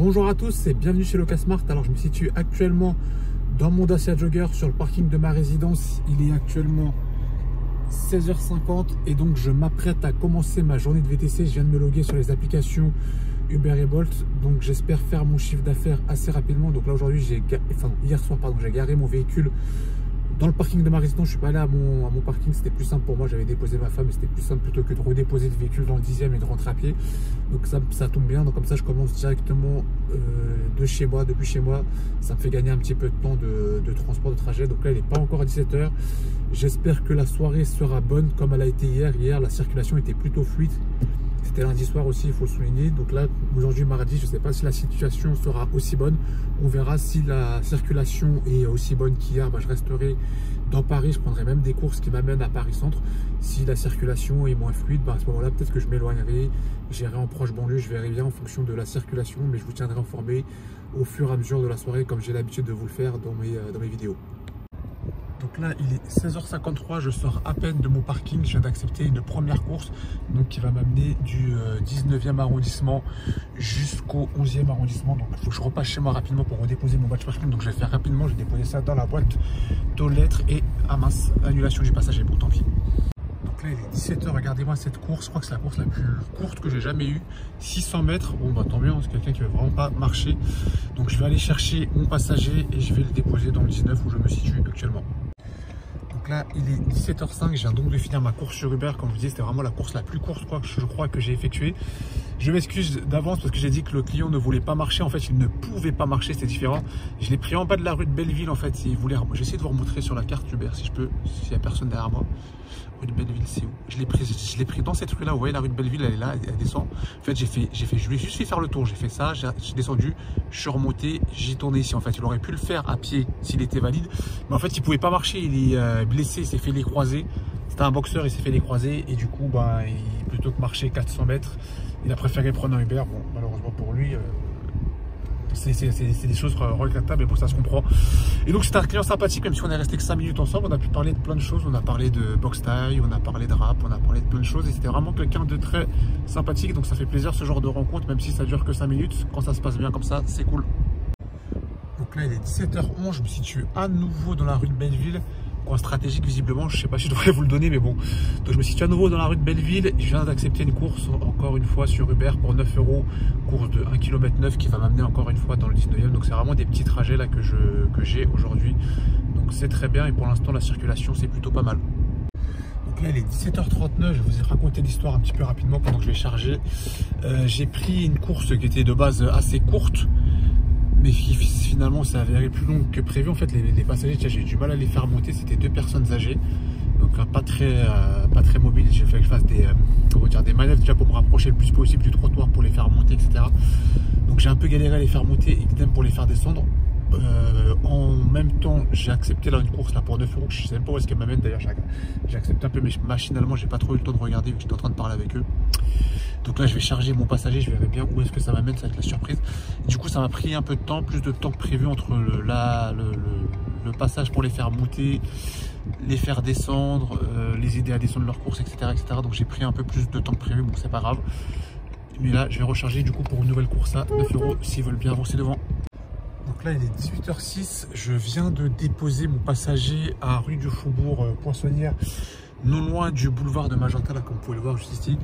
Bonjour à tous et bienvenue chez Locasmart. Alors je me situe actuellement dans mon Dacia Jogger sur le parking de ma résidence. Il est actuellement 16h50 et donc je m'apprête à commencer ma journée de VTC. Je viens de me loguer sur les applications Uber et Bolt, donc j'espère faire mon chiffre d'affaires assez rapidement. Donc là aujourd'hui, hier soir j'ai garé mon véhicule dans le parking de ma résidence. Je suis pas allé à mon parking, c'était plus simple pour moi. J'avais déposé ma femme et c'était plus simple plutôt que de redéposer le véhicule dans le 10e et de rentrer à pied. Donc ça tombe bien. Donc comme ça, je commence directement depuis chez moi. Ça me fait gagner un petit peu de temps de transport, de trajet. Donc là, il n'est pas encore à 17h. J'espère que la soirée sera bonne comme elle a été hier. Hier, la circulation était plutôt fluide. C'était lundi soir aussi, il faut le souligner. Donc là, aujourd'hui, mardi, je ne sais pas si la situation sera aussi bonne. On verra si la circulation est aussi bonne qu'hier. Je resterai dans Paris. Je prendrai même des courses qui m'amènent à Paris Centre. Si la circulation est moins fluide, à ce moment-là, peut-être que je m'éloignerai. J'irai en proche banlieue. Je verrai bien en fonction de la circulation. Mais je vous tiendrai informé au fur et à mesure de la soirée, comme j'ai l'habitude de vous le faire dans mes vidéos. Donc là, il est 16h53, je sors à peine de mon parking, je viens d'accepter une première course donc qui va m'amener du 19e arrondissement jusqu'au 11e arrondissement. Donc il faut que je repasse chez moi rapidement pour redéposer mon badge parking. Donc je vais faire rapidement, je vais déposer ça dans la boîte aux lettres et mince, annulation du passager, bon tant pis. Donc là il est 17h, regardez-moi cette course, je crois que c'est la course la plus courte que j'ai jamais eue, 600 mètres, bon tant mieux, c'est quelqu'un qui ne veut vraiment pas marcher. Donc je vais aller chercher mon passager et je vais le déposer dans le 19 où je me situe actuellement. Donc là, il est 17h05, je viens donc de finir ma course sur Uber. Comme je vous disais, c'était vraiment la course la plus courte je crois que j'ai effectuée. Je m'excuse d'avance parce que j'ai dit que le client ne voulait pas marcher. En fait, il ne pouvait pas marcher, c'était différent. Je l'ai pris en bas de la rue de Belleville. En fait, j'ai essayé de vous remontrer sur la carte Uber si je peux, s'il n'y a personne derrière moi. Rue de Belleville, c'est où? Je l'ai pris dans cette rue-là. Vous voyez, la rue de Belleville, elle est là, elle descend. En fait, je lui ai juste fait faire le tour. J'ai fait ça, j'ai descendu, je suis remonté, j'ai tourné ici. En fait, il aurait pu le faire à pied s'il était valide. Mais en fait, il pouvait pas marcher. Il est blessé, il s'est fait les croisés. C'était un boxeur, il s'est fait les croisés. Et du coup, plutôt que marcher 400 mètres, il a préféré prendre un Uber. Bon, malheureusement pour lui, c'est des choses regrettables, mais bon, ça se comprend. Et donc, c'était un client sympathique, même si on est resté que 5 minutes ensemble. On a pu parler de plein de choses. On a parlé de boxe taille, on a parlé de rap, on a parlé de plein de choses. Et c'était vraiment quelqu'un de très sympathique. Donc, ça fait plaisir ce genre de rencontre, même si ça dure que 5 minutes. Quand ça se passe bien comme ça, c'est cool. Donc là, il est 17h11. Je me situe à nouveau dans la rue de Belleville. Coin stratégique, visiblement. Je ne sais pas si je devrais vous le donner, mais bon. Donc, je me situe à nouveau dans la rue de Belleville. Je viens d'accepter une course, encore une fois, sur Uber pour 9 €. Course de 1,9 km qui va m'amener encore une fois dans le 19e. Donc, c'est vraiment des petits trajets là que j'ai aujourd'hui. Donc, c'est très bien. Et pour l'instant, la circulation, c'est plutôt pas mal. Donc là, il est 17h39. Je vais vous raconter l'histoire un petit peu rapidement pendant que je vais charger. J'ai pris une course qui était de base assez courte, mais qui finalement s'est avérée plus longue que prévu. En fait, les passagers, j'ai eu du mal à les faire monter. C'était 2 personnes âgées, donc pas très mobiles. J'ai fait que je fasse des manœuvres déjà pour me rapprocher le plus possible du trottoir pour les faire monter, etc. Donc j'ai un peu galéré à les faire monter et idem pour les faire descendre. En même temps, j'ai accepté là une course là pour 9 €. Je sais même pas où est-ce qu'elle m'amène d'ailleurs. J'ai accepté un peu, mais machinalement, j'ai pas trop eu le temps de regarder vu que j'étais en train de parler avec eux. Donc là, je vais charger mon passager, je verrai bien où est-ce que ça m'amène, ça va être la surprise. Du coup, ça m'a pris un peu de temps, plus de temps que prévu entre le passage pour les faire monter, les faire descendre, les aider à descendre leur course, etc., etc. Donc j'ai pris un peu plus de temps que prévu, bon, c'est pas grave. Mais là, je vais recharger du coup pour une nouvelle course à 9 € s'ils veulent bien avancer devant. Donc là, il est 18h06. Je viens de déposer mon passager à rue du Faubourg Poissonnière, non loin du boulevard de Magenta, là, comme vous pouvez le voir juste ici.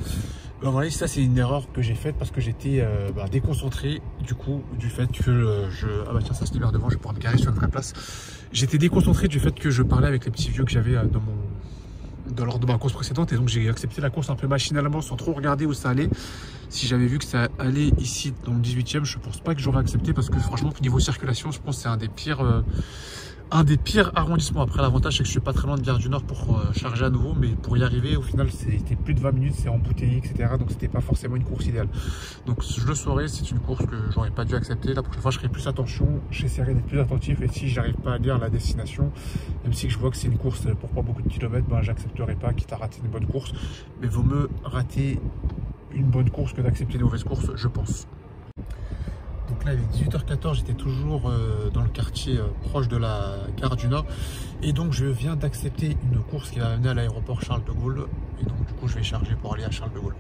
Voilà, ça, c'est une erreur que j'ai faite parce que j'étais déconcentré du coup, du fait que ah bah tiens, ça se libère devant, je vais pouvoir me garer sur une vraie place. J'étais déconcentré du fait que je parlais avec les petits vieux que j'avais lors de ma course précédente, et donc j'ai accepté la course un peu machinalement sans trop regarder où ça allait. Si j'avais vu que ça allait ici dans le 18e, je pense pas que j'aurais accepté parce que franchement, niveau circulation, je pense que c'est un des pires arrondissements. Après, l'avantage c'est que je suis pas très loin de Gare du Nord pour charger à nouveau, mais pour y arriver, au final, c'était plus de 20 minutes, c'est embouteillé, etc. Donc c'était pas forcément une course idéale. Donc je le saurais, c'est une course que j'aurais pas dû accepter. La prochaine fois, je ferai plus attention, j'essaierai d'être plus attentif, et si j'arrive pas à lire la destination, même si je vois que c'est une course pour pas beaucoup de kilomètres, j'accepterai pas, quitte à rater une bonne course. Mais vaut mieux rater une bonne course que d'accepter une mauvaise course, je pense. Donc là, il est 18h14, j'étais toujours dans le quartier proche de la gare du Nord. Et donc, je viens d'accepter une course qui va m'amener à l'aéroport Charles de Gaulle. Et donc, du coup, je vais charger pour aller à Charles de Gaulle.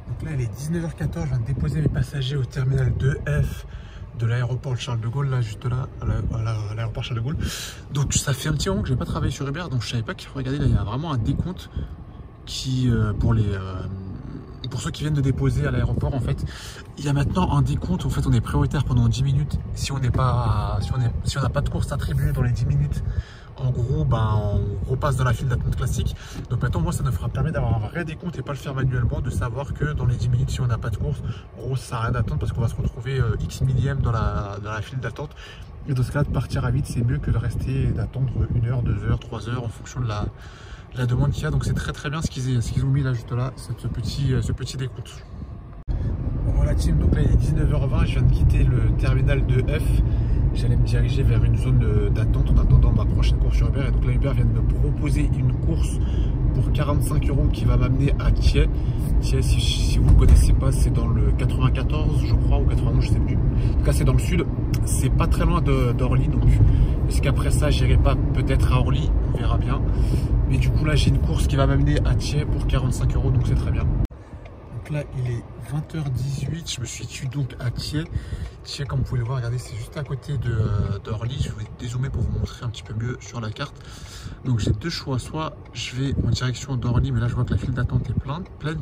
Donc là, il est 19h14, je viens de déposer mes passagers au terminal 2F de l'aéroport Charles de Gaulle, là, juste là, à l'aéroport Charles de Gaulle. Donc ça fait un petit moment que je n'ai pas travaillé sur Uber, donc je ne savais pas qu'il faut regarder. Là, il y a vraiment un décompte qui, pour ceux qui viennent de déposer à l'aéroport, en fait, il y a maintenant un décompte. En fait, on est prioritaire pendant 10 minutes. Si on n'a pas de course attribuée dans les 10 minutes, en gros, on repasse dans la file d'attente classique. Donc maintenant, moi, ça nous permet d'avoir un vrai décompte et pas le faire manuellement, de savoir que dans les 10 minutes, si on n'a pas de course, en gros, ça sert à rien d'attendre parce qu'on va se retrouver X millième dans la file d'attente. Et dans ce cas, de partir à vite, c'est mieux que de rester d'attendre 1 heure, 2 heures, 3 heures en fonction de la demande qu'il y a. Donc c'est très bien ce qu'ils ont mis là, juste là, ce petit décompte. Voilà team, donc là il est 19h20, je viens de quitter le terminal de F. J'allais me diriger vers une zone d'attente en attendant ma prochaine course sur Uber. Et donc là, Uber vient de me proposer une course pour 45 € qui va m'amener à Thiais. Thiais, si vous ne le connaissez pas, c'est dans le 94, je crois, ou 91, je sais plus. En tout cas, c'est dans le sud. C'est pas très loin d'Orly. Donc, est-ce qu'après ça, j'irai pas peut-être à Orly? On verra bien. Mais du coup, là, j'ai une course qui va m'amener à Thiais pour 45 €. Donc, c'est très bien. Donc là, il est 20h18. Je me suis donc à Thiais. Thiais, comme vous pouvez le voir, regardez, c'est juste à côté d'Orly. Je vais dézoomer pour vous montrer un petit peu mieux sur la carte. Donc j'ai deux choix, soit je vais en direction d'Orly, mais là je vois que la file d'attente est pleine,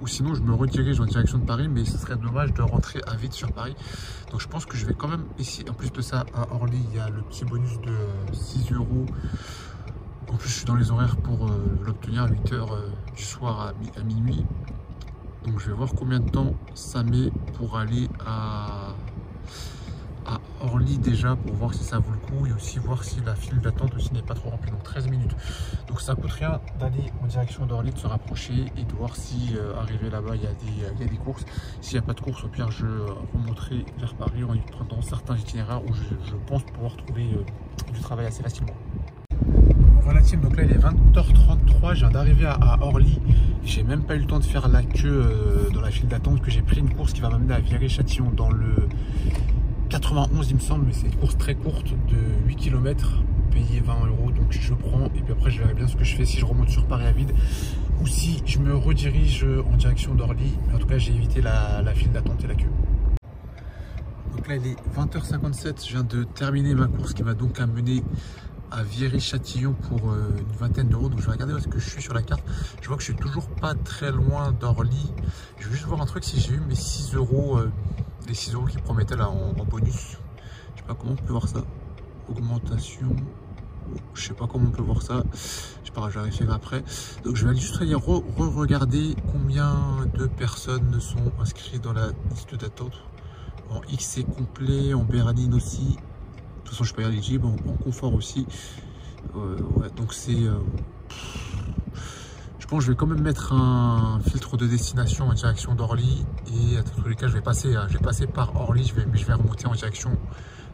ou sinon je me redirige en direction de Paris, mais ce serait dommage de rentrer à vide sur Paris. Donc je pense que je vais quand même essayer. En plus de ça, à Orly, il y a le petit bonus de 6 €. En plus, je suis dans les horaires pour l'obtenir à 8 h du soir à minuit. Donc je vais voir combien de temps ça met pour aller à Orly déjà, pour voir si ça vaut le coup, et aussi voir si la file d'attente aussi n'est pas trop remplie. Donc 13 minutes. Donc ça coûte rien d'aller en direction d'Orly, de se rapprocher et de voir si arrivé là-bas il y a des courses. S'il n'y a pas de course, au pire je remonterai vers Paris en y prenant certains itinéraires où je pense pouvoir trouver du travail assez facilement. Voilà team, donc là il est 20h33, je viens d'arriver à Orly. J'ai même pas eu le temps de faire la queue dans la file d'attente, que j'ai pris une course qui va m'amener à Viry-Châtillon dans le 91 il me semble, mais c'est une course très courte de 8 km, payé 20 €, donc je prends et puis après je verrai bien ce que je fais, si je remonte sur Paris à vide ou si je me redirige en direction d'Orly. Mais en tout cas j'ai évité la file d'attente et la queue. Donc là il est 20h57, je viens de terminer ma course qui m'a donc amené à Viry-Châtillon pour une vingtaine d'euros. Donc je vais regarder où est-ce que je suis sur la carte. Je vois que je suis toujours pas très loin d'Orly. Je vais juste voir un truc, si j'ai eu mes 6 €, les 6 € qui promettaient là en bonus. Je sais pas comment on peut voir ça. Augmentation. Je sais pas comment on peut voir ça. Je sais pas, je vais vérifier après. Donc je vais juste aller regarder combien de personnes sont inscrites dans la liste d'attente. En XC complet, en berline aussi. De toute façon, je suis pas éligible, en confort aussi. Ouais, donc c'est... je pense que je vais quand même mettre un filtre de destination en direction d'Orly. Et à tous les cas, je vais passer par Orly, mais je vais remonter en direction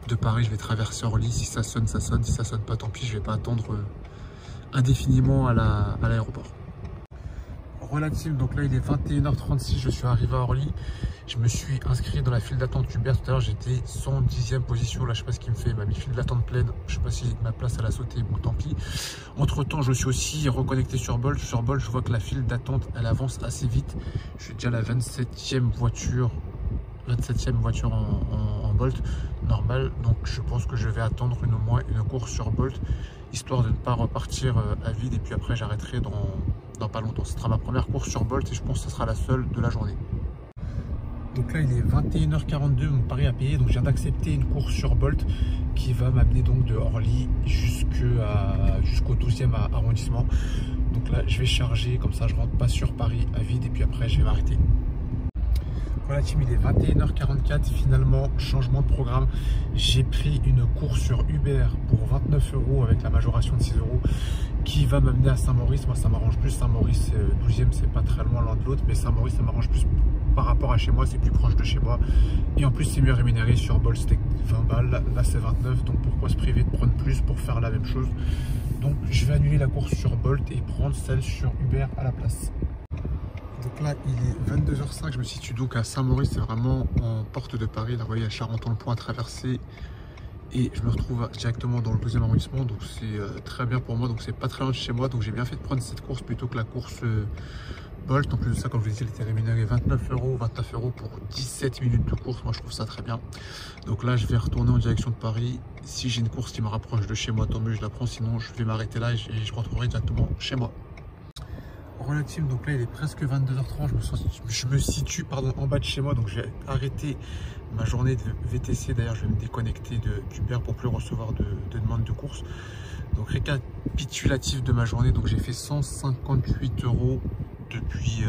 de Paris. Je vais traverser Orly. Si ça sonne, ça sonne. Si ça sonne pas, tant pis, je vais pas attendre indéfiniment à l'aéroport. Relative, donc là il est 21h36, je suis arrivé à Orly. Je me suis inscrit dans la file d'attente Uber tout à l'heure, j'étais 110e position. Là je sais pas ce qu'il me fait, il m'a mis file d'attente pleine. Je sais pas si ma place elle a sauté, bon tant pis. Entre temps je suis aussi reconnecté sur Bolt. Sur Bolt je vois que la file d'attente elle avance assez vite. Je suis déjà à la 27e voiture en Bolt normal, donc je pense que je vais attendre au moins une course sur Bolt, histoire de ne pas repartir à vide, et puis après j'arrêterai dans pas longtemps. Ce sera ma première course sur Bolt et je pense que ce sera la seule de la journée. Donc là il est 21h42, mon pari à payer, donc je viens d'accepter une course sur Bolt qui va m'amener donc de Orly jusqu'au 12e arrondissement. Donc là je vais charger, comme ça je rentre pas sur Paris à vide et puis après je vais m'arrêter. Voilà team, il est 21h44, finalement changement de programme, j'ai pris une course sur Uber pour 29 € avec la majoration de 6 € qui va m'amener à Saint-Maurice. Moi ça m'arrange plus, Saint-Maurice 12e, c'est pas très loin l'un de l'autre, mais Saint-Maurice ça m'arrange plus par rapport à chez moi, c'est plus proche de chez moi et en plus c'est mieux rémunéré. Sur Bolt c'était 20 balles, là c'est 29, donc pourquoi se priver de prendre plus pour faire la même chose? Donc je vais annuler la course sur Bolt et prendre celle sur Uber à la place. Donc là il est 22h05, je me situe donc à Saint-Maurice, c'est vraiment en porte de Paris. Là vous voyez, il y a Charenton-le-Pont à traverser et je me retrouve directement dans le 12e arrondissement, donc c'est très bien pour moi. Donc c'est pas très loin de chez moi, donc j'ai bien fait de prendre cette course plutôt que la course Bolt. En plus de ça, comme je vous disais, il était rémunéré 29 € pour 17 minutes de course. Moi, je trouve ça très bien. Donc là, je vais retourner en direction de Paris. Si j'ai une course qui me rapproche de chez moi, tant mieux, je la prends. Sinon, je vais m'arrêter là et je rentrerai directement chez moi. Relative, donc là il est presque 22h30, je me situe en bas de chez moi, donc j'ai arrêté ma journée de VTC. D'ailleurs je vais me déconnecter d'Uber pour plus recevoir de demandes de course. Donc récapitulatif de ma journée, donc j'ai fait 158 € depuis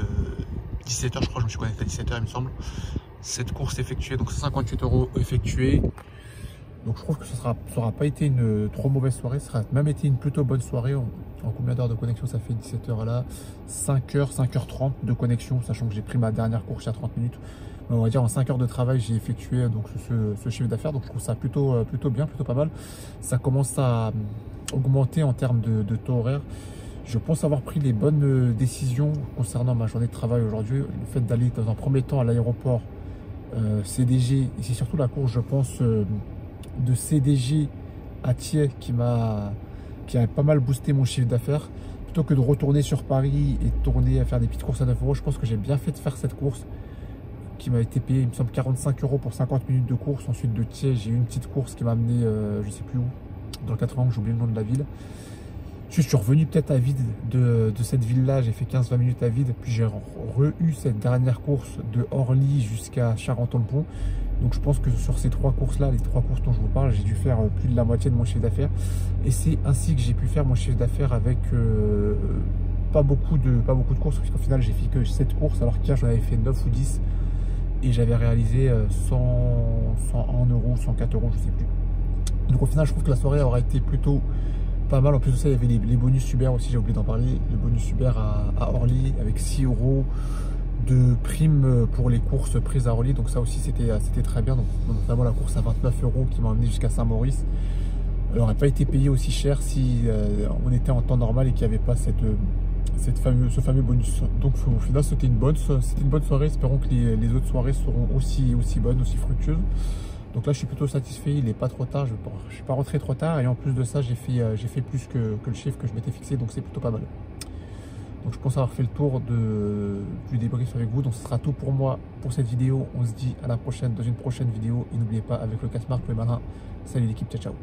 17h, je crois, je me suis connecté à 17h il me semble. Cette course effectuée, donc 158 € effectués. Donc je trouve que ça n'aura pas été une trop mauvaise soirée, ça aura même été une plutôt bonne soirée. En combien d'heures de connexion ça fait 17h là? 5h, 5h30 de connexion, sachant que j'ai pris ma dernière course il y a 30 minutes. Mais on va dire en 5 heures de travail j'ai effectué donc ce chiffre d'affaires, donc je trouve ça plutôt bien, plutôt pas mal. Ça commence à augmenter en termes de taux horaire. Je pense avoir pris les bonnes décisions concernant ma journée de travail aujourd'hui. Le fait d'aller dans un premier temps à l'aéroport CDG, et c'est surtout la course je pense de CDG à Thiais qui a pas mal boosté mon chiffre d'affaires. Plutôt que de retourner sur Paris et de tourner à faire des petites courses à 9 €, je pense que j'ai bien fait de faire cette course qui m'a été payée, il me semble, 45 € pour 50 minutes de course. Ensuite de Thiais, j'ai eu une petite course qui m'a amené, je sais plus où, dans le 80, j'ai oublié le nom de la ville. Je suis revenu peut-être à vide de cette ville-là, j'ai fait 15-20 minutes à vide, puis j'ai eu cette dernière course de Orly jusqu'à Charenton-le-Pont. Donc je pense que sur ces 3 courses-là, les 3 courses dont je vous parle, j'ai dû faire plus de la moitié de mon chiffre d'affaires. Et c'est ainsi que j'ai pu faire mon chiffre d'affaires avec pas beaucoup de courses, parce qu'au final j'ai fait que 7 courses, alors qu'hier j'en avais fait 9 ou 10. Et j'avais réalisé 101 €, 104 €, je sais plus. Donc au final je trouve que la soirée aura été plutôt pas mal. En plus de ça, il y avait les bonus Uber aussi, j'ai oublié d'en parler. Le bonus Uber à Orly avec 6 € de prime pour les courses prises à Orly. Donc ça aussi c'était très bien. Donc notamment la course à 29 € qui m'a emmené jusqu'à Saint-Maurice. Elle n'aurait pas été payée aussi cher si on était en temps normal et qu'il n'y avait pas ce fameux bonus. Donc au final c'était une bonne soirée. Espérons que les autres soirées seront aussi bonnes, aussi fructueuses. Donc là je suis plutôt satisfait, il n'est pas trop tard, je ne suis pas rentré trop tard, et en plus de ça j'ai fait plus que le chiffre que je m'étais fixé, donc c'est plutôt pas mal. Donc je pense avoir fait le tour du débrief avec vous. Donc ce sera tout pour moi pour cette vidéo. On se dit à la prochaine dans une prochaine vidéo, et n'oubliez pas, avec le casse-marque, le malin. Salut l'équipe, ciao ciao.